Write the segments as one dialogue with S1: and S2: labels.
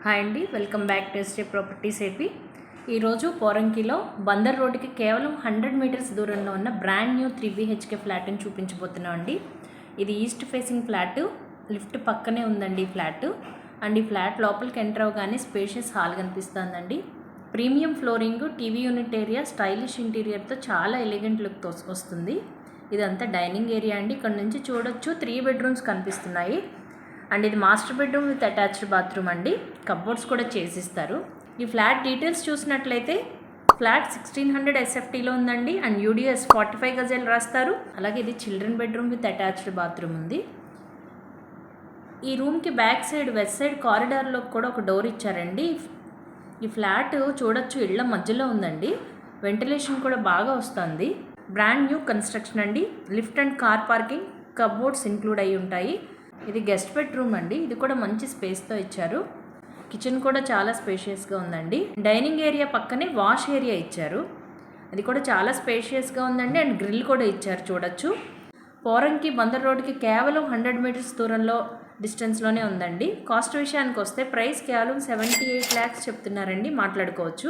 S1: Hi అండి, welcome back to Este properties AP. ఈరోజు పోరంకిలో బందర్ రోడ్డుకి కేవలం 100 మీటర్స్ దూరంలో ఉన్న బ్రాండ్ న్యూ 3 BHK ఫ్లాట్ని చూపించబోతున్నాం అండి. ఇది ఈస్ట్ ఫేసింగ్ ఫ్లాట్, లిఫ్ట్ పక్కనే ఉందండి ఈ ఫ్లాట్. అండ్ ఈ ఫ్లాట్ లోపలికి ఎంటర్ అవగానే స్పేషియస్ హాల్ కనిపిస్తుందండి. Premium flooring, TV unit area, stylish ఇంటీరియర్తో చాలా ఎలిగెంట్ లుక్తో వస్తుంది. ఇదంతా డైనింగ్ ఏరియా అండి. ఇక్కడ నుంచి చూడొచ్చు 3 బెడ్రూమ్స్ కనిపిస్తున్నాయి. అండ్ ఇది master bedroom with attached bathroom అండి. కప్బోర్డ్స్ కూడా చేసిస్తారు. ఈ ఫ్లాట్ డీటెయిల్స్ చూసినట్లయితే ఫ్లాట్ 1600 SFTలో ఉందండి. అండ్ UDS 45 గజాలు రాస్తారు. అలాగే ఇది children bedroom with attached bathroom ఉంది. ఈ రూమ్కి బ్యాక్ సైడ్ వెస్ట్ సైడ్ కారిడార్లో కూడా ఒక డోర్ ఇచ్చారండి. ఈ ఫ్లాట్ చూడొచ్చు ఇళ్ల మధ్యలో ఉందండి. వెంటిలేషన్ కూడా బాగా వస్తుంది. బ్రాండ్ న్యూ కన్స్ట్రక్షన్ అండి. Lift and car parking, cupboards include అయి ఉంటాయి. ఇది గెస్ట్ బెడ్రూమ్ అండి. ఇది కూడా మంచి స్పేస్తో ఇచ్చారు. కిచెన్ కూడా చాలా స్పేషియస్గా ఉందండి. డైనింగ్ ఏరియా పక్కనే వాష్ ఏరియా ఇచ్చారు. అది కూడా చాలా స్పేషియస్గా ఉందండి. అండ్ గ్రిల్ కూడా ఇచ్చారు చూడొచ్చు. పోరంకి బందర్ రోడ్కి కేవలం 100 మీటర్స్ దూరంలో డిస్టెన్స్లోనే ఉందండి. కాస్ట్ విషయానికి వస్తే ప్రైస్ కేవలం 78 lakhs చెప్తున్నారండి. మాట్లాడుకోవచ్చు.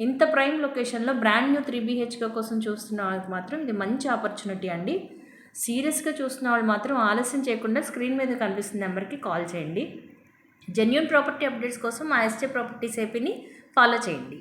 S1: ఇంత ప్రైమ్ లొకేషన్లో బ్రాండ్ న్యూ 3 BHK కోసం చూస్తున్న వాళ్ళకి మాత్రం ఇది మంచి ఆపర్చునిటీ అండి. సీరియస్గా చూస్తున్న వాళ్ళు మాత్రం ఆలస్యం చేయకుండా స్క్రీన్ మీద కనిపిస్తున్న నెంబర్కి కాల్ చేయండి. జెన్యూన్ ప్రాపర్టీ అప్డేట్స్ కోసం మా ఎస్టే ప్రాపర్టీస్ ఏపీని ఫాలో చేయండి.